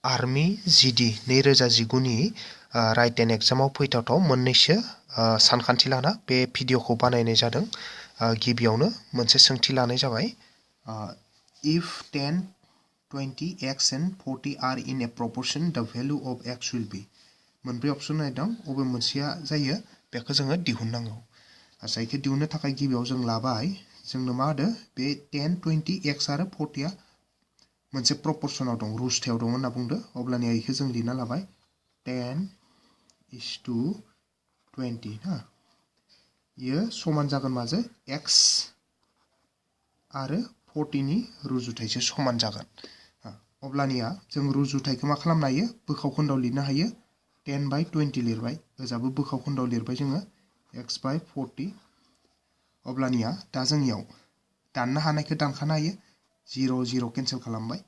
Army जिडि 2019 नि written एग्जामाव फैथावथाव मोननैसो सानखान्थि लाना बे भिडिअखौ बानायनाय जादों। गिबियावनो मोनसे सोंथि लानाय जाबाय if 10, 20, x and 40 are in a proportion the value of x will be मोनब्रै अपसन नायदों अबे मोनसेया जायो बेखौ जोङो दिहुननांगौ। जायखौ दिहुननो थाखाय गिबियाव जों लाबाय जोंनो मा होदो बे 10, 20, x आरो 40 आ मोनसे प्रपोर्शनाव दं रुस्थायाव दं होनना बुंदो अब्लानिया इखौ जों लिरना लाबाय 10:20 ना इयो समान जागोन माजों x आरो 40 नि रुजुथायजों समान जागोन। अब्लानिया जों रुजुथायखौ मा खालामनो हायो बोखावखोन्दोआव लिरनो हायो 10/20 लिरबाय ओजाबो बोखावखोन्दोआव लिरबाय जोङो x/40 अब्लानिया दा जोंनियाव दाननो हानायखौ दानखानो हायो 0 0 केन्सेल खालामबाय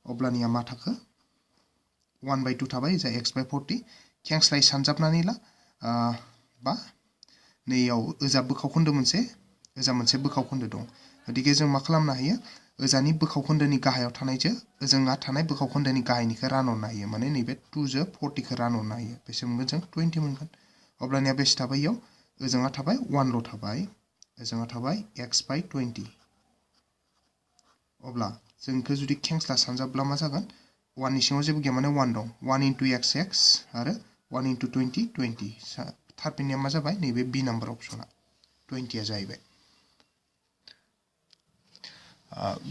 अब्लानिया मा थाखो 1/2 थाबाय जा x/40 खेंस्लाय सानजाबनानै ला बा नैयाव ओजा बोखावखोन्दो मोनसे ओजा मोनसे बोखावखोन्दो दं गदिके जों मा खालामनो हायो ओजानि बोखावखोन्दोनि गाहायाव थानायजों ओजोंहा थानाय बोखावखोन्दोनि गाहायनिखौ रानहरनो हायो माने नैबे 2 जों 40 खौ रानहरनो हायो बेसे मोनगोन जों 20 मोनगोन अब्लानिया बेसे थाबाय इयाव ओजोंहा थाबाय 1 ल' थाबाय ओजोंहा थाबाय x/20 अब्ला जोंखौ जुदि खेंस्ला सानजाब्ला मा जागोन 1 नि सिङाव जेबो गैया माने 1 दं 1 × x आरो 1 × 20 20 थारफिननाया मा जाबाय नैबे बी नाम्बार अपसना 20 आ जाहैबाय।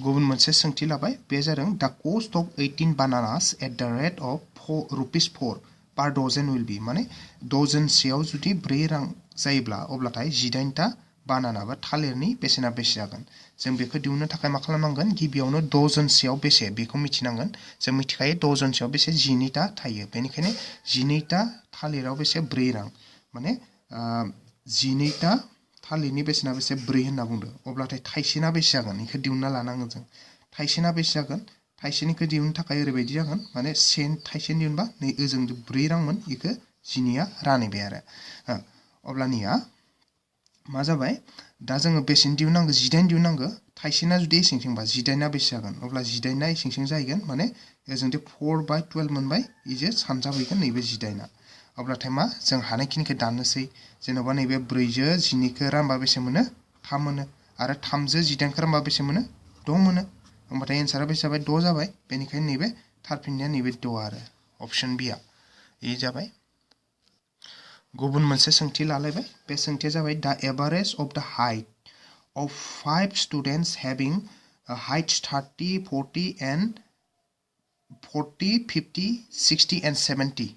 गुबुन मोनसे सोंथि लाबाय बे जादों the cost of 18 bananas at the rate of ₹4 per dozen will be माने डजनसेयाव जुदि 4 रां जायोब्ला अब्लाथाय 18टा बानाना बा थालिरनि बेसेना बेसे जागोन जों बेखौ दिहुननो थाखाय मा खालामनांगोन गिबियावनो डजनसेयाव बेसे बेखौ मिथिनांगोन जों मिथिखायो डजनसेयाव बेसे 12टा थायो बेनिखायनो 12टा थालिराव बेसे 4 रां माने 12टा थालिरनि बेसेना बेसे 4 होनना बुंदो अब्लाथाय थाइसेना बेसे जागोन इखौ दिहुनना लानांगोन जों थाइसेना बेसे जागोन थाइसेनिखौ दिहुननो थाखाय ओरैबायदि जागोन माने थाइसे दिहुनबा नै ओजों 4 रांमोन इखौ 12आ रानहैबाय आरो अब्लानिया मा जाबाय दा जोङो बेसेनि दिहुननांगौ 18 दिहुननांगौ थाइसेना जुदि इसिंसिंबा 18आ बेसे जागोन अब्ला 18आ इसिंसिं जाहैगोन माने ओजोंदि 4/12 मोनबाय इजे सानजाबहैगोन नैबे 18आ अब्लाथाय मा जों हानायखिनिखौ दाननोसै जेनेबा नैबे 4 जो 12खौ रानबा बेसे मोनो 3 मोनो आरो 3 जो 18खौ रानबा बेसे मोनो 6 मोनो होमबाथाय एन्सारा बेसे जाबाय 6 जाबाय बेनिखायनो नैबे थारफिननाया नैबे 6 आरो अपसन बी आ इ जाबाय। गुबुन मोनसे सोंथि लालायबाय बे सोंथिया जाबाय द एभारेज अफ द height of 5 students having heights 30, 40 and 40, 50, 60 and 70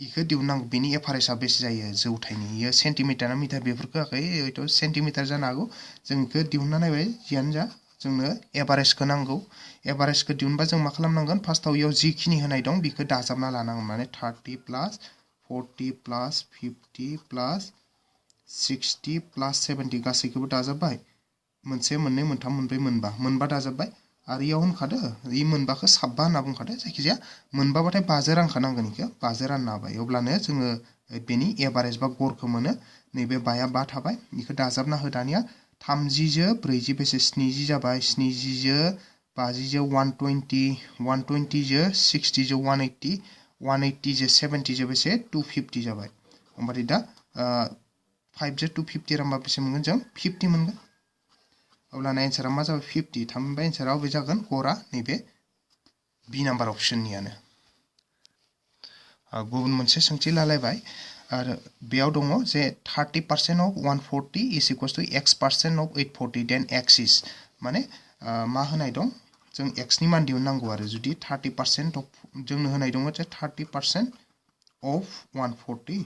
इखौ दिहुननांगौ बेनि एभारेजआ बेसे जायो जौथायनि इयो सेन्टिमिटार ना मिटार बेफोरखौ होआखै हयथ' सेन्टिमिटार जानो हागौ जों इखौ दिहुनना नायबाय जियानो जा जोंनो एभारेजखौ नांगौ एभारेजखौ दिहुनबा जों मा खालामनांगोन फार्स्टआव इयाव जिखिनि होनाय दं बेखौ दाजाबना लानांगोन माने 30 + 40 + 50 + 60 + 70 गासैखौबो दाजाबबाय मोनसे मोननै मोनथाम मोनब्रै मोनबा दाजाबबाय आरो इयाव होनखादो इ मोनबाखौ साबबा होनना बुंखादो जायखिजाया मोनबाबाथाय 5 रानखानांगोन इखौ 5 रानना होबाय अब्लानो जोङो बेनि एभारेज बा गरखौ मोनो नैबे 5 आ 5 थाबाय इखौ दाजाबना हो दानिया 30 जो 40 बेसे 70 जाबाय 70 जो 50 जो 120 120 जो 60 जो 180 180 जो 70 जो बेसे 250 जाबाय होमबाथाय दा 5 जो 250 रानबा बेसे मोनगोन जों 50 मोनगोन अब्लाना एन्सारा मा जाबाय 50 थामहिनबा एन्सारा अबे जागोन गरा नैबे बी नाम्बार अपसननियानो। गुबुन मोनसे सोंथि लालायबाय आरो बेयाव दङ जे 30% of 140 is equals to x% of 840 then x is माने मा होनाय दं जों x नि मान दिहुननांगौ आरो जुदि 30% of जोंनो होनाय दङ जे 30% of 140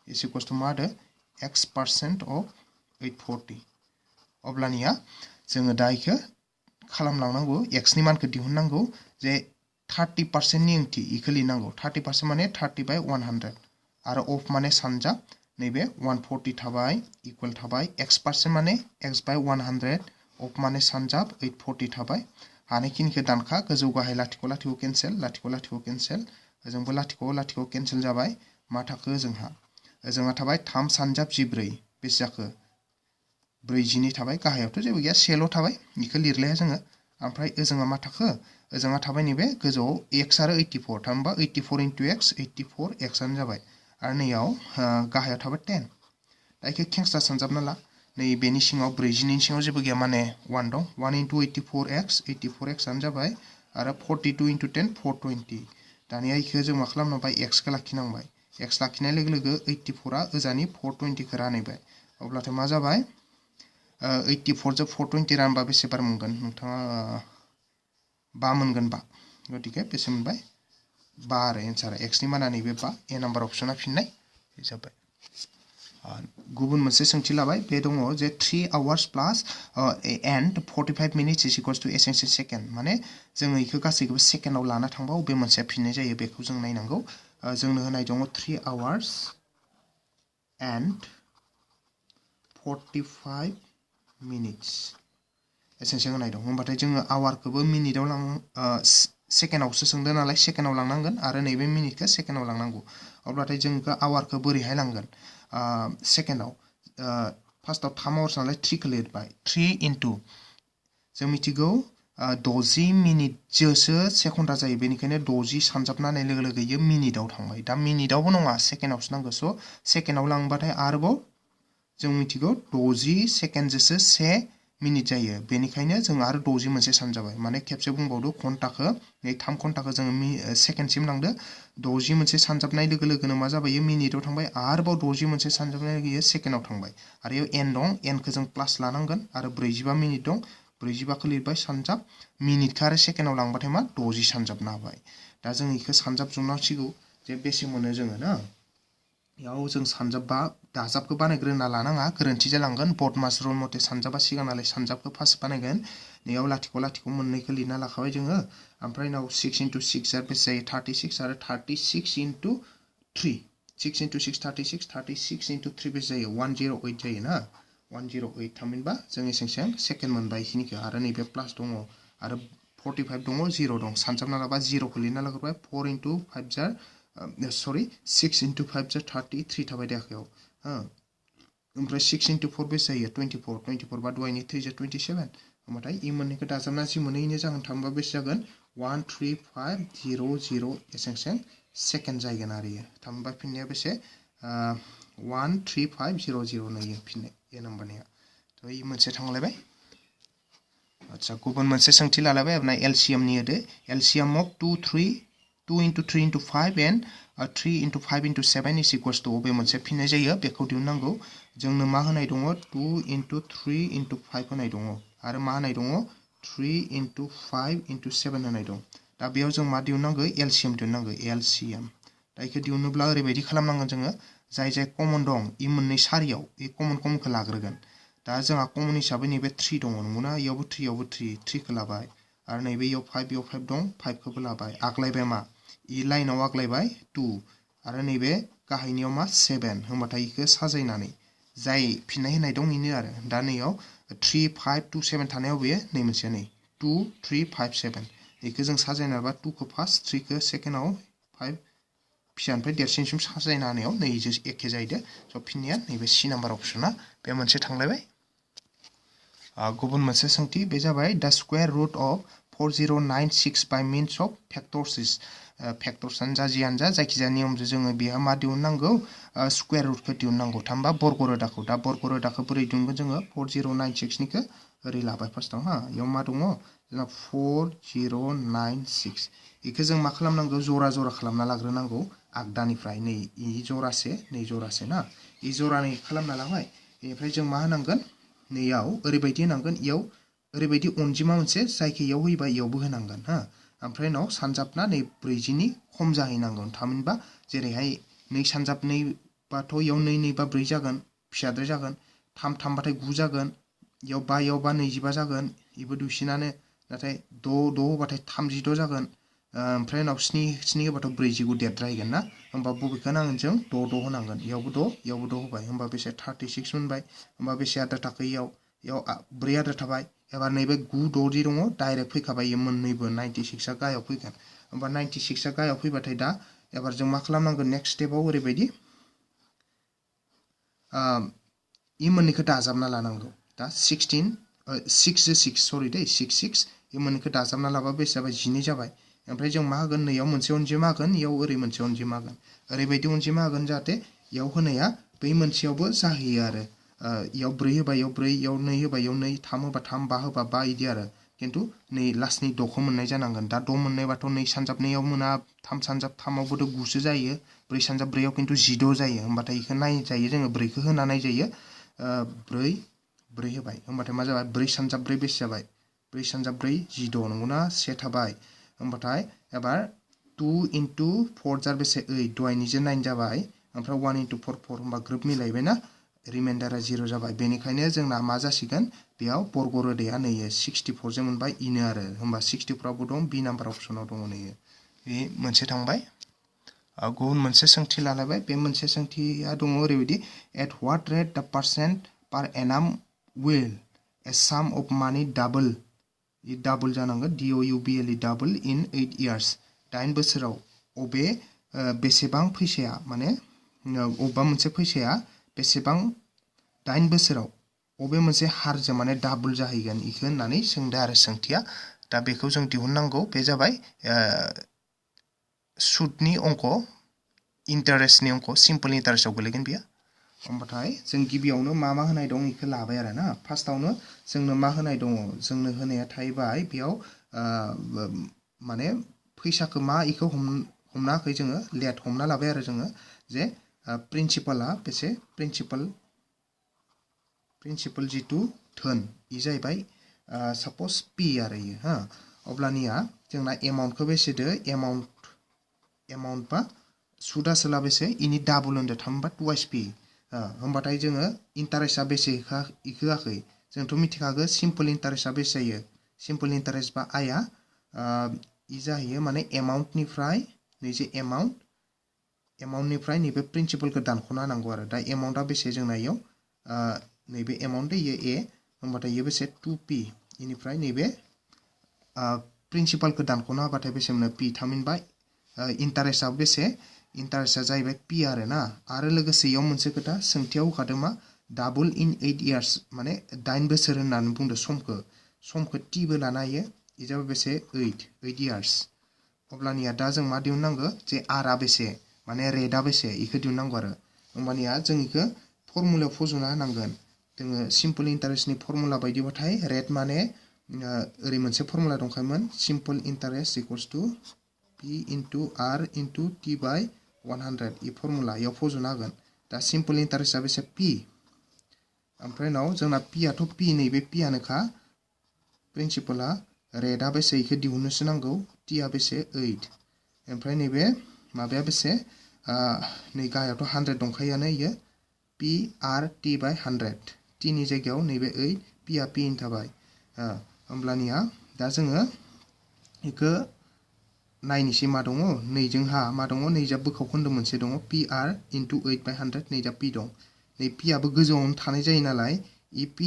is equals to मा होदो x% of 840 अब्लानिया जोङो दा इखौ खालामलांनांगौ x नि मानखौ दिहुननांगौ जे 30% नि ओंथि इखौ लिरनांगौ 30% माने 30/100 आरो of माने सानजाब नैबे 140 थाबाय इक्वल थाबाय x% माने x/100 of माने सानजाब 840 थाबाय हानायखिनिखौ दानखा गोजौ गाहाय लाथिख' लाथिख' केन्सेल लाथिख' लाथिख' केन्सेल ओजोंबो लाथिख' लाथिख' केन्सेल जाबाय मा थाखो ओजोंहा थाबाय 3 सानजाब 14 बेसे जाखो 42 थाबाय गाहायावथ' जेबो गैया सेल' थाबाय इखौ लिरलाया जोङो ओमफ्राय ओजोंहा मा थाखो ओजोंहा थाबाय नैबे गोजौआव x आरो 84 थामहिनबा 84 into x 84 x आनो जाबाय आरो नैयाव गाहायाव थाबाय 10 दा इखो खेंस्रा सानजाबना ला नै बेनि सिङाव 40 नि सिङाव जेबो गैया माने 1 दं 1 into 84x 84x आनो जाबाय आरो 42 into 10 420 दानिया इखो जों मा खालामनांबाय x खौ लाखिनांबाय x लाखिनाय लोगो लोगो 84 आ ओजानि 420 खौ रानहैबाय अब्लाथाय मा जाबाय 84 जों 420 रानबा बेसे बार मोनगोन नोंथाङा 5 मोनगोन 5 गतिके बेसे मोनबाय 5 आरो एन्सारा x नि माना नैबे 5 ए नाम्बार अपसना फिननाय जाबाय गुबुन मोनसे सोंथि लाबाय बे दङ जे 3 hours plus and 45 minutes is equals to essential second माने जोङो इखो गासैखौबो सेकेन्डआव लाना थांबा बबे मोनसेया फिननाय जायो बेखौ जों नायनांगौ जोंनो होनाय दङ 3 hours and 45 minutes एसेनोसो होनाय दं होमबाथाय जोङो आवारखौबो मिनिटआव लां सेकेन्डआवसो सोंदों नालाय सेकेन्डआव लांनांगोन आरो नैबे मिनिटखौ सेकेन्डआव लांनांगौ अब्लाथाय जों आवारखौ बोरैहाय लांगोन सेकेन्डआव फार्स्टआव 3 आवार्स नालाय 3 खौ लिरबाय 3 into जों मिथिगौ 60 मिनिटजोंसो से घन्टा जायो बेनिखायनो 60 सानजाबनानै लोगो लोगो इयो मिनिटआव थांबाय दा मिनिटआवबो नङा सेकेन्डआवसो नांगौ स' सेकेन्डआव लांबाथाय आरोबाव जों मिथिगौ 60 सेकेन्डजोंसो से मिनिट जायो बेनिखायनो जों आरो 60 मोनसे सानजाबाय माने खेबसे बुंबावदो घन्टाखौ नै 3 घन्टाखौ जों सेकेन्डसिम लांदो 60 मोनसे सानजाबनाय लोगो लोगोनो मा जाबाय मिनिटआव थांबाय आरोबाव 60 मोनसे सानजाबनाय लोगो सेकेन्डआव थांबाय आरो इयाव एन दं एनखौ जों प्लास लानांगोन आरो 45 मिनिट दं 45 खौ लिरबाय सानजाब मिनिटखौ आरो सेकेन्डआव लांबाथाय मा 60 सानजाबना होबाय दा जों इखौ सानजाबजोबनांसिगौ जे बेसे मोनो जोङो ना याव जों सानजाबबा दाजाबखौ बानायग्रोना लानाङा गोरोन्थि जालांगोन बदमास रुल मथे सानजाबा सिगां नालाय सानजाबखौ फार्स्ट बानायगोन नैयाव लाथिख' लाथिख' मोननैखौ लिरना लाखाबाय जोङो ओमफ्राय नाव 6 into 6 आ बेसे जायो 36 आरो 36 into 3 6 into 6 36 36 into 3 बेसे जायो 108 जायो ना 108 थामहिनबा जों एसें सेकेन्ड मोनबाय इखिनिखौ आरो नैबे प्लास दङ आरो 45 दङ 0 दं सानजाबना लाबा 0 खौ लिरना लाग्रोबाय 4 into 5 जार सरि 6 into 5 जार 33 थाबाय दे आखायाव ओमफ्राय 6 into 4 बेसे जायो 24 24 बा दहायनि 3 जार 27 होमबाथाय इ मोननैखौ दाजाबना जि मोनैनो जागोन थामहिनबा बेसे जागोन 13500 एसें सेकेन्ड जागोन आरो इयो थामहिनबा फिननाया बेसे 13500 नायो फिननाय ए नाम्बारनिया थ' इ मोनसे थांलायबाय आच्छा गुबुन मोनसे सोंथि लालायबाय आरोना एलसीएम नि होदो LCM of 2 into 3 into 5 and 3 into 5 into 7 is equals to बबे मोनसे फिननाय जायो बेखौ दिहुननांगौ जोंनो मा होनाय दङ 2 into 3 into 5 होनाय दङ आरो मा होनाय दङ 3 into 5 into 7 होनाय दं दा बेयाव जों मा दिहुननांगौ एलसीएम दिहुननांगौ एलसीएम दा इखौ दिहुनोब्ला ओरैबायदि खालामनांगोन जोङो जाय कमन दं इ मोननै सारियाव इ कमनखौ लाग्रोगोन दा जोंहा कमन हिसाबै नैबे 3 दङ नंगौना इयावबो 3 खौ लाबाय आरो नैबे इयाव 5 दं 5 खौबो लाबाय आग्लायबाय मा इ लाइनाव आग्लायबाय 2 आरो नैबे गाहायनियाव मा 7 होमबाथाय इखौ साजायनानै जाय फिननाय होनाय दं इनो आरो दा नैयाव 3 5 2 7 थानायाव बेयो नै मोनसे नै 2 3 5 7 इखौ जों साजायना लाबा 2 खौ फार्स्ट 3 खौ सेकेन्डआव 5 फिसानिफ्राय देरसिनसिम साजायना होनायाव नै इजों एखे जाहैदो स' फिननाया नैबे सी नाम्बार अपसना बे मोनसे थांलायबाय गुबुन मोनसे सोंथि बे जाबाय the square root of 4096 by means of factors फैक्टर्सआनो जा जियानो जा जायखिजाया नियमजों जोङो बेहा मा दिहुननांगौ स्क्वायर रुटखौ दिहुननांगौ थामहिनबा बर्ग रोदाखौ दा बर्ग रोदाखौ बोरै दिहुनगोन जोङो 4096 निखौ ओरै लाबाय फार्स्टआव हा इयाव मा दङ जोंना 4096 इखौ जों मा खालामनांगौ जरा जरा खालामना लाग्रोनांगौ आगदानिफ्राय नै इ जरासे नै जरासे ना इ जरानै खालामना लाबाय बेनिफ्राय जों मा होनांगोन नैयाव ओरैबायदि होनांगोन इयाव ओरैबायदि अनजिमा मोनसे जायखौ इयाव होयोबा इयावबो होनांगोन हा ओमफ्राय उनाव सानजाबना नै 40 नि खम जाहैनांगोन थामहिनबा जेरैहाय नै सानजाब नै बाथ' इयाव 2 2 बा 4 जागोन फिसाद्राय जागोन 3 3 बाथाय 9 जागोन इयाव 5 याव 25 जागोन इबो दुइसिनानो नाथाय 6 6 होबाथाय 36 जागोन ओमफ्राय उनाव 7 7 होबाथ' 45 देरद्रायगोन ना होमबा बबेखौ नांगोन जों 6 6 होनांगोन इयावबो 6 इयावबो 6 होबाय होमबा बेसे 36 मोनबाय होमबा बेसे आद्रा थाखो इयाव 4 आद्रा थाबाय एबार नैबे 9 6 दि दङ डाइरेक्ट फैखाबाय इयो मोननैबो 96 आ गाहायाव फैगोन होमबा 96 आ गाहायाव फैबाथाय दा एबार जों मा खालामनांगोन नेक्स्ट स्टेपआव ओरैबायदि इ मोननैखौ दाजाबना लानांगौ दा 16 6 जो 6 सरि दे 6 6 बे मोननैखौ दाजाबना लाबा बेसे जाबाय 12 जाबाय ओमफ्राय जों मा होगोन नैयाव मोनसे अनजिमा होगोन इयाव ओरै मोनसे अनजिमा होगोन ओरैबायदि अनजिमा होगोन जाहाथे इयाव होनाया बै मोनसेयावबो जाहैयो आरो इयाव 4 होबा इयाव 4 इयाव 2 होबा इयाव 2 3 होबा 3 5 होबा 5 इदि आरो किन्तु नै लास्टनि 6 खौ मोननाय जानांगोन दा 6 मोननायबाथ' 2 सानजाबनायाव मोना 3 सानजाब 3 आवबोथ' 9 सो जायो 4 सानजाब 4 आव किन्तु 16 जायो होमबाथाय इखौ नायजायो जोङो 4 खौ होना नायजायो 4 4 होबाय होमबाथाय मा जाबाय 4 सानजाब 4 बेसे जाबाय 4 सानजाब 4 16 नंगौना 1 थाबाय होमबाथाय एबार 2 into 4 जार बेसे 8 दहायनिजों 9 जाबाय ओमफ्राय 1 into 4 4 होमबा ग्रोब मिलायबायना रिमाइन्डारा 0 जाबाय बेनिखायनो जोंना मा जासिगोन बेयाव बर्ग रोदाया नै 64 जों मोनबाय इनो आरो होमबा 64 आवबो दं बि नाम्बार अपसनाव दङ नै बे मोनसे थांबाय गुबुन मोनसे सोंथि लालायबाय बे मोनसे सोंथिया दङ ओरैबायदि एट व्हाट रेट द परसेंट पर एनाम विल ए साम अफ मानि डाबल इ डाबल जानांगोन DOUBLE डाबल इन 8 इयार्स 8 बोसोराव अबे बेसेबां फैसाया माने अबा मोनसे फैसाया बेसेबां 8 बोसोराव अबे मोनसे हारजों माने डाबल जाहैगोन इखो होननानै सोंदो आरो सोंथिया दा बेखौ जों दिहुननांगौ बे जाबाय सुदनि अंक इन्टारेस्टनि अंक सिम्पल इन्टारेस्टआव गोलैगोन बियो होमबाथाय जों गिबियावनो मा होनाय दं इखौ लाबाय आरो ना फार्स्टआवनो जोंनो मा होनाय दङ जोंनो होनाया थाहैबाय बेयाव माने फैसाखौ मा इखौ हमना होखै जोङो लेट हमना लाबाय आरो जोङो जे प्रिन्सिपाला बेसे प्रिन्सिपल जितु धोन इ जाहैबाय सपोज पि आरो इयो हा अब्लानिया जोंना एमाउन्टखौ बेसे दो एमाउन्ट बा सुदा सोला बेसे इनि डाबल होनदो थामबा टुवाइस पि होमबाथाय जोङो इन्टारेस्टआ बेसे इखो आखै जोंथ' मिथिखागो सिम्पल इन्टारेस्टआ बेसे जायो सिम्पल इन्टारेस्ट बा आया इ जाहैयो माने एमाउन्टनिफ्राय नैजे एमाउन्टनिफ्राय नैबे प्रिन्सिपलखौ दानख'ना होनांगौ आरो दा एमाउन्टआ बेसे जोंना इयाव नैबे एमाउन्ट इयो ए होमबाथाय इयो बेसे 2p इनिफ्राय नैबे प्रिन्सिपलखौ दानख'ना होबाथाय बेसे मोनो p थामहिनबा इन्टारेस्टआ बेसे इन्टारेस्टआ जाहैबाय p आरो ना आरो लोगोसे इयाव मोनसे खोथा सोंथियाव होखादों मा डाबल इन 8 इयार्स माने 8 बोसोर होननानै बुंदो समखौ t बो लानो हायो इ जाबाय बेसे 8 इयार्स अब्लानिया दा जों मा दिहुननांगौ जे r आ बेसे माने रेटआ बेसे इखौ दिहुननांगौ आरो होमबानिया जों इखौ फर्मुलायाव फज'ना होनांगोन जोङो सिम्पल इन्टारेस्टनि फर्मुला बायदिबाथाय रेट माने ओरै मोनसे फर्मुला दंखायोमोन simple interest equals to p into r into t by 100 इ फर्मुला इयाव फज'ना होगोन दा सिम्पल इन्टारेस्टआ बेसे p ओमफ्राय उनाव जोंना p आथ' p नैबे p आनोखा प्रिन्सिपला रेटआ बेसे इखौ दिहुननोसो नांगौ t आ बेसे 8 ओमफ्राय नैबे माबाया बेसे नै गाहायावथ' 100 दंखायोआनो इयो p r t by 100 t नि जायगायाव नैबे 8 p आ p इन थाबाय होमब्लानिया दा जोङो इखौ नायनोसै मा दङ नैजोंहा मा दङ नैजा बोखावखोन्दो मोनसे दङ PR into 8 by 100 नैजा p दं नै p आबो गोजौआवनो थानाय जायो नालाय इ p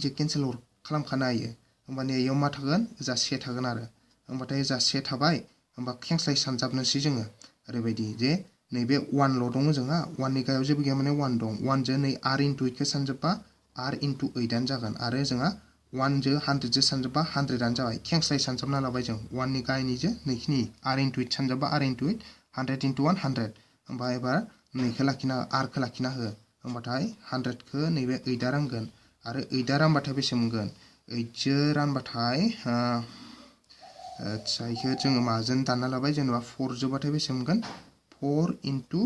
जो केन्सेल खालामखानो हायो होमबानिया इयाव मा थागोन जा से थागोन आरो होमबाथाय जा से थाबाय होमबा खेंस्लाय सानजाबनोसै जोङो ओरैबायदि जे नैबे 1 ल' दङ जोंहा 1 नि गाहायाव जेबो गैया माने 1 दं 1 जो नै r into 8 खौ सानजाबबा r into 8 आनो जागोन आरो जोंहा 1 जो 100 जो सानजाबबा 100 आनो जाबाय खेंस्लाय सानजाबना लाबाय जों 1 नि गाहायनि जो नैखिनि r into 8 सानजाबबा r into 8 100 into 1 100 होमबा एबार नैखौ लाखिना r खौ लाखिना हो होमबाथाय 100 खौ नैबे 8 आ रानगोन आरो 8 आ रानबाथाय बेसे मोनगोन 8 जो रानबाथाय आच्छा इखौ जोङो माजों दानना लाबाय जेनेबा 4 जोबाथाय बेसे मोनगोन 4 into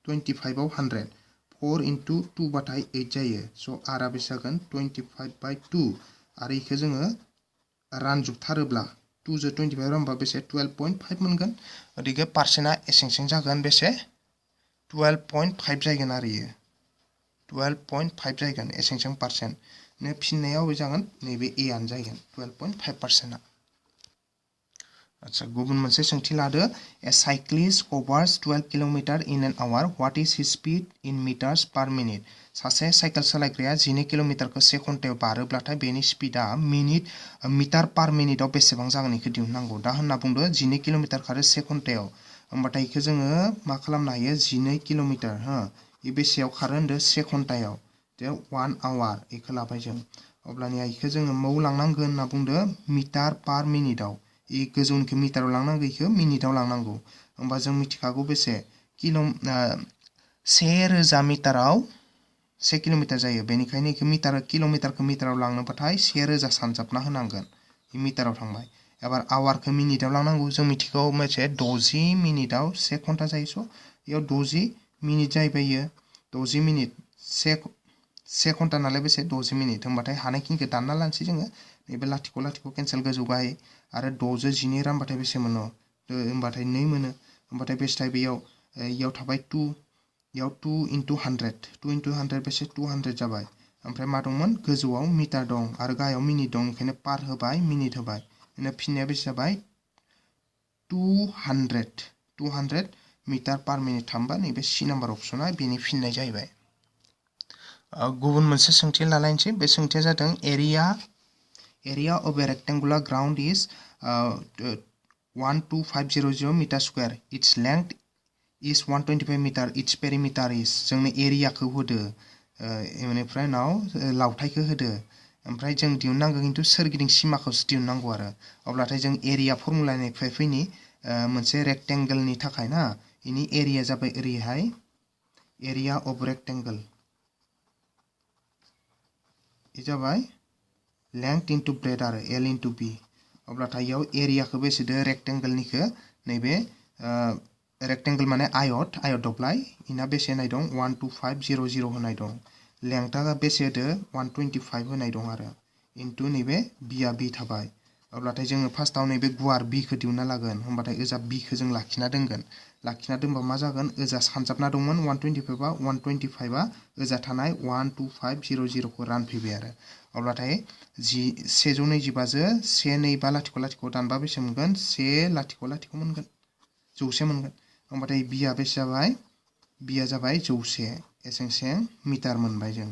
25 आव 100 4 into 2 बाथाय 8 जायो स' r आ बेसे जागोन 25 by 2 आरो इखौ जोङो रानजोबथारोब्ला 2 जो 25 रानबा बेसे 12.5 मोनगोन ओरैनो पार्सेन्टआ एसेंसें जागोन बेसे 12.5 जागोन आरो इयो 12.5 जागोन एसेंसें पार्सेन्ट फिननायाव बे जागोन नैबे a आनो जागोन 12.5%आ आच्छा गुबुन मोनसे सोंथि लादो a cyclist covers 12 kilometre in an hour what is his speed in metres per minute सासे साइकेल सालायग्राया 12 किलोमीटरखौ से घन्टायाव बारोब्लाथाय बेनि स्पीडआ मिटार पार मिनिटआव बेसेबां जागोन इखौ दिहुननांगौ दा होनना बुंदो 12 किलोमीटर खारो से घन्टायाव होमबाथाय इखौ जोङो मा खालामनो हायो 12 किलोमीटर इ बेसेयाव खारो होनदो से घन्टायाव जे 1 आवर इखौ लाबाय जों अब्लानिया इखो जोङो मौ लांनांगोन होनना बुंदो मिटार पार मिनिटाव इ गोजौनिखौ मिटाराव लांनांगौ इखो मिनिटाव लांनांगौ होमबा जों मिथिखागौ बेसे से रोजा मिटाराव 1 किल'मिटार जायो बेनिखायनो इखो किल'मिटारखौ मिटाराव लांनोबाथाय 1000 सानजाबना होनांगोन इ मिटाराव थांबाय एबार आवारखौ मिनिटाव लांनांगौ जों मिथिगौ मोनसे 60 मिनिटाव 1 घन्टा जायो स' इयाव 60 मिनिट जाहैबाय इयो 60 मिनिट 1 घन्टा नालाय बेसे 60 मिनिट होमबाथाय हानायखिनिखौ दानना लानोसै जोङो नैबे लाथिख' लाथिख' केन्सेल गोजौ गाहाय आरो 6 जो 12 रानबाथाय बेसे मोनो होमबाथाय 2 मोनो होमबाथाय बेसे थायो बेयाव इयाव थाबाय 2 इयाव 2 into 100 2 into 100 बेसे 200 जाबाय ओमफ्राय मा दंमोन गोजौआव मिटार दं आरो गाहायाव मिनिट दं ओंखायनो पार होबाय मिनिट होबाय बिदिनो फिननाया बेसे जाबाय 200 मिटार पार मिनिट थांबा नैबे सी नाम्बार अपसना बेनि फिननाय जाहैबाय गुबुन मोनसे सोंथि लालायनोसै बे सोंथिया जादों area of a rectangular ground is 12500 meter square its length is 125 meter its perimeter is जोंनो एरियाखौ होदो बेनिफ्राय उनाव लावथायखौ होदो ओमफ्राय जों दिहुननांगौ खिन्थु सोरगिदिं सिमाखौसो दिहुननांगौ आरो अब्लाथाय जों एरिया फर्मुलानिफ्राय फैनि मोनसे रेक्टेंगलनि थाखाय ना इनि एरिया जाबाय ओरैहाय एरिया अफ रेक्टेंगल इ जाबाय लेंथ इनटु ब्रेड आरो एल इनटु बी अब्लाथाय इयाव एरियाखौ बेसेदो रेक्टेंगलनिखौ नैबे रेक्टेंगल माने आयत दब्लाय इना बेसे होनाय दं 12500 होनाय दं लेंथआ बेसे होदो 125 होनाय दं आरो इनटु नैबे बीआ बी थाबाय अब्लाथाय जोङो फार्स्टआव नैबे गुवार बीखौ दिहुनना लागोन होमबाथाय ओजा बीखौ जों लाखिना दोनबा मा जागोन ओजा सानजाबना दंमोन 125 आ 125 आ ओजा थानाय 12500 खौ रानफैबाय आरो अब्लाथाय 125 जो 125 लाथिख' लाथिख' दानबा बेसे मोनगोन 1 लाथिख' लाथिख' मोनगोन 100 मोनगोन होमबाथाय बीआ बेसे जाबाय बीआ जाबाय 100 एसेंसें मिटार मोनबाय जों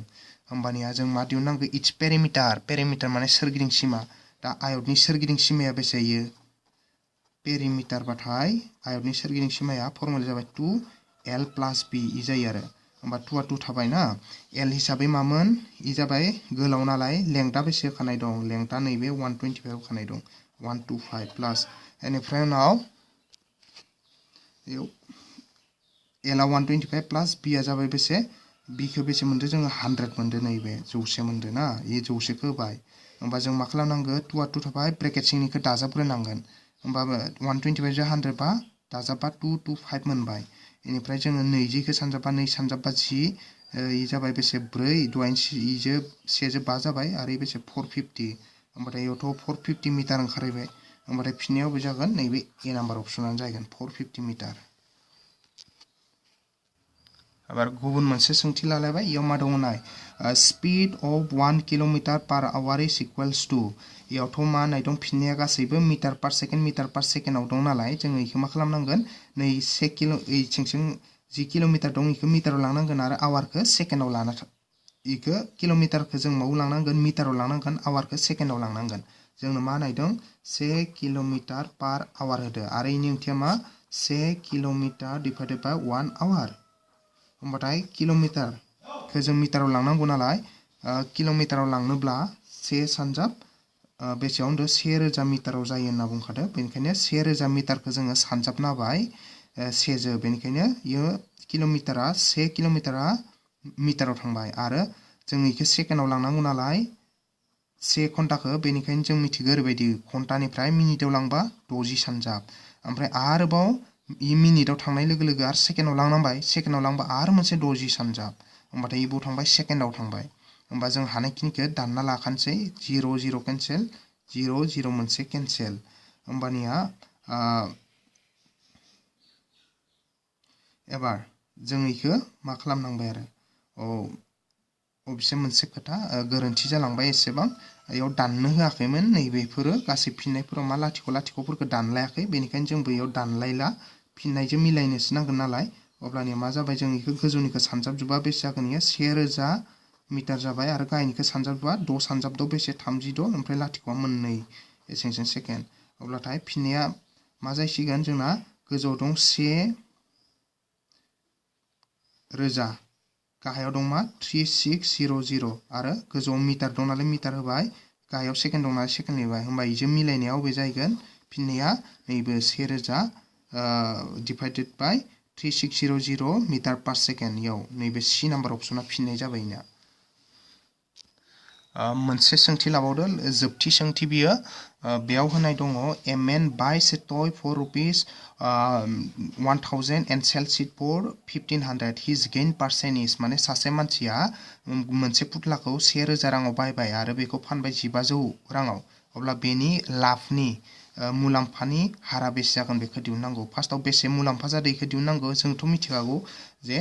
होमबानिया जों मा दिहुननांगौ इट्स पेरिमिटार माने सोरगिदिं सीमा दा आयतनि सोरगिदिं सीमाया बेसे इयो पेरिमिटार बाथाय आयतनि सोरगिदिं सीमाया फर्मुला जाबाय 2l + b इ जायो आरो होमबा 2 आ 2 थाबाय ना l हिसाबै मामोन इ जाबाय गोलाव नालाय लेंथआ बेसे होखानाय दं लेंथआ नैबे 125 होखानाय दं 125 प्लास बेनिफ्राय उनाव l आ 125 प्लास b आ जाबाय बेसे b खौ बेसे मोनदो जोङो 100 मोनदो नैबे 100 मोनदो ना इ 100 खौ होबाय होमबा जों मा खालामनांगौ 2 आ 2 थाबाय ब्रेकेट सिंनिखौ दाजाबग्रोनांगोन होमबा 125 जो 100 बा दाजाबबा 225 मोनबाय बेनिफ्राय जोङो 20 खौ सानजाबबा 2 सानजाबबा 10 इ जाबाय बेसे 4 दहायनो इजो 1 जो 5 जाबाय आरो बेसे 450 होमबाथाय इयावथ' 450 मिटार ओंखारहैबाय होमबाथाय फिननायाव बे जागोन नैबे ए नाम्बार अपसनानो जागोन 450 मिटार आबार गुबुन मोनसे सोंथि लालायबाय इयाव मा दङ नाय speed of 1 kilometre per hour is equals to इयावथ' मा होननाय दं फिननाया गासैबो मिटार पर सेकेन्डआव दं नालाय जोङो इखौ मा खालामनांगोन नै 1 किलो सिंसिं 10 किलोमीटर दं इखौ मिटाराव लांनांगोन आरो आवारखौ सेकेन्डआव लाना इखौ किलोमीटरखौ जों माव लांनांगोन मिटाराव लांनांगोन आवारखौ सेकेन्डआव लांनांगोन जोंनो मा होननाय दं 1 किलोमीटर पर आवर होदो आरो इनि ओंथिया मा 1 किलोमीटर डिवाइडेड बाय 1 आवर होमबाथाय किलोमीटरखौ जों मिटाराव लांनांगौ नालाय किलोमीटराव लांनोब्ला 1 सानजाब बेसेयाव होनदो 1000 मिटाराव जायो होनना बुंखादो बेनिखायनो 1000 मिटारखौ जोङो सानजाबना होबाय 1 जो बेनिखायनो इयो किलोमीटरा 1 किलोमीटरा मिटाराव थांबाय आरो जों इखौ सेकेन्डआव लांनांगौ नालाय 1 घन्टाखौ बेनिखायनो जों मिथिगौ ओरैबायदि घन्टानिफ्राय मिनिटाव लांबा 60 सानजाब ओमफ्राय आरोबाव इ मिनिटाव थांनाय लोगो लोगो आरो सेकेन्डआव लांनांबाय सेकेन्डआव लांबा आरो मोनसे 60 सानजाब होमबाथाय इबो थांबाय सेकेन्डआव थांबाय होमबा जों हानायखिनिखौ दानना लाखानोसै 0 0 केन्सेल 0 0 मोनसे केन्सेल होमबानिया एबार जों इखौ मा खालामनांबाय आरो अबसे मोनसे खोथा गोरोन्थि जालांबाय एसेबां इयाव दाननो होआखैमोन नैबेफोरो गासै फिननायफोराव मा लाथिख' लाथिख'फोरखौ दानलायाखै बेनिखायनो जोंबो इयाव दानलायला फिननायजों मिलायनोसो नांगोन नालाय अब्लानिया मा जाबाय जों इखौ गोजौनिखौ सानजाबजोबा बेसे जागोन इयो 1000 मिटार जाबाय आरो गाहायनिखौ सानजाबजोबा 6 सानजाबदो बेसे 36 ओमफ्राय लाथिख'आ 2 एसेंसें सेकेन्ड अब्लाथाय फिननाया मा जासिगोन जोंना गोजौआव दं 1000 गाहायाव दं मा 3600 आरो गोजौआव मिटार दं नालाय मिटार होबाय गाहायाव सेकेन्ड दं नालाय सेकेन्ड होबाय होमबा इजों मिलायनायाव बे जाहैगोन फिननाया नैबे 1000 divided by 3600 metre per second याव नैबे सी नाम्बार अपसना फिननाय जाबाय ना मोनसे सोंथि लाबावदो जोबथि सोंथि बियो बेयाव होनाय दङ a man buys a toy for rupees 1000 and sells it for 1500 his gain percent is माने सासे मानसिया मोनसे पुतलाखौ 1000 राङाव बायबाय आरो बेखौ फानबाय 1500 राङाव अब्ला बेनि लाबनि मुलाम्फानि हारा बेसे जागोन बेखौ दिहुननांगौ फार्स्टआव बेसे मुलाम्फा जादों बेखौ दिहुननांगौ जोंथ' मिथिखागौ जे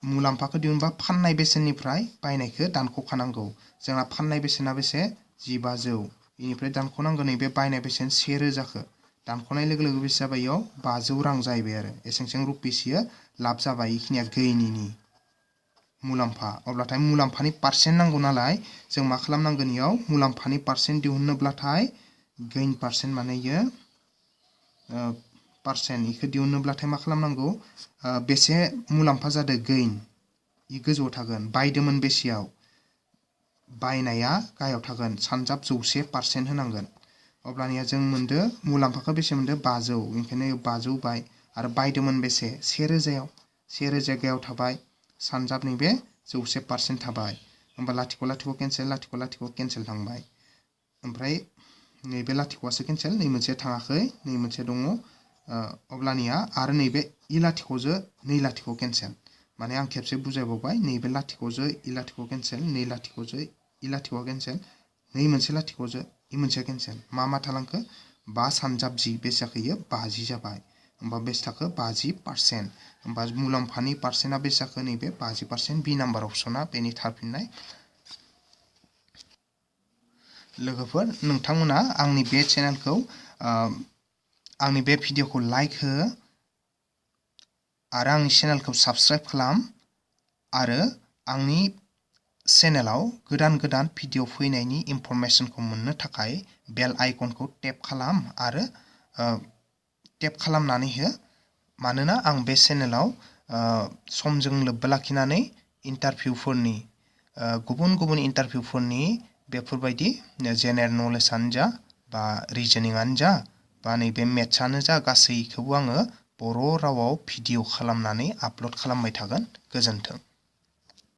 मुलाम्फाखौ दिहुनबा फाननाय बेसेननिफ्राय बायनायखौ दानख'खानांगौ जोंना फाननाय बेसेना बेसे 1500 बेनिफ्राय दानख'नांगौ नैबे बायनाय बेसेन 1000खौ दानख'नाय लोगो लोगो बेसे जाबाय इयाव 500 रां जाहैबाय आरो एसें रुपिस इयो लाब जाबाय इखिनिया गैनिनि मुलाम्फा अब्लाथाय मुलाम्फानि पार्सेन्ट नांगौ नालाय जों मा खालामनांगोन इयाव मुलाम्फानि पार्सेन्ट दिहुननोब्लाथाय गेइन पार्सेन्ट माने इयो पार्सेन्ट इखौ दिहुननोब्लाथाय मा खालामनांगौ बेसे मुलाम्फा जादों गेइन इ गोजौआव थागोन बायदोंमोन बेसेयाव बायनाया गाहायाव थागोन सानजाब 100% होनांगोन अब्लानिया जों मोनदो मुलाम्फाखौ बेसे मोनदो 500 ओंखायनो 500 बाय आरो बायदोंमोन बेसे 1000 गाहायाव थाबाय सानजाब नैबे 100% थाबाय होमबा लाथिख' लाथिख' केन्सेल थांबाय ओमफ्राय नैबे लाथिख'आसो केन्सेल नै मोनसे थाङाखै नै मोनसे दङ अब्लानिया आरो नैबे इ लाथिख'जो नै लाथिख' केन्सेल माने आं खेबसे बुजायबावबाय नैबे लाथिख'जो इ लाथिख' केन्सेल नै लाथिख'जो इ लाथिख' केन्सेल नै मोनसे लाथिख'जो इ मोनसे केन्सेल मा थालांखो 5 सानजाब 10 बेसे जाखो इयो 50 जाबाय होमबा बेसे थाखो 50% होमबा मुलाम्फानि पार्सेन्टआ बेसे जाखो नैबे 50% बि नाम्बार अपसना बेनि थार फिननाय लोगोफोर नोंथांमोना आंनि बे चेनेलखौ आंनि बे भिडिअखौ लाइक हो आरो आंनि चेनेलखौ साबस्क्राइब खालाम आरो आंनि चेनेलाव गोदान गोदान भिडिअ फैनायनि इनफरमेसनखौ मोननो थाखाय बेल आइकनखौ टेप खालाम आरो टेप खालामनानै हो मानोना आं बे चेनेलाव समजों लोब्बा लाखिनानै इन्टारभिउफोरनि गुबुन गुबुन इन्टारभिउफोरनि बेफोरबायदि जेनेरेल नलेजआनो जा बा रिजनिंआनो जा बा नैबे मेथ्सआनो जा गासैखौबो आङो बर' रावाव भिडिअ खालामनानै आपल'ड खालामबाय थागोन गोजोन्थों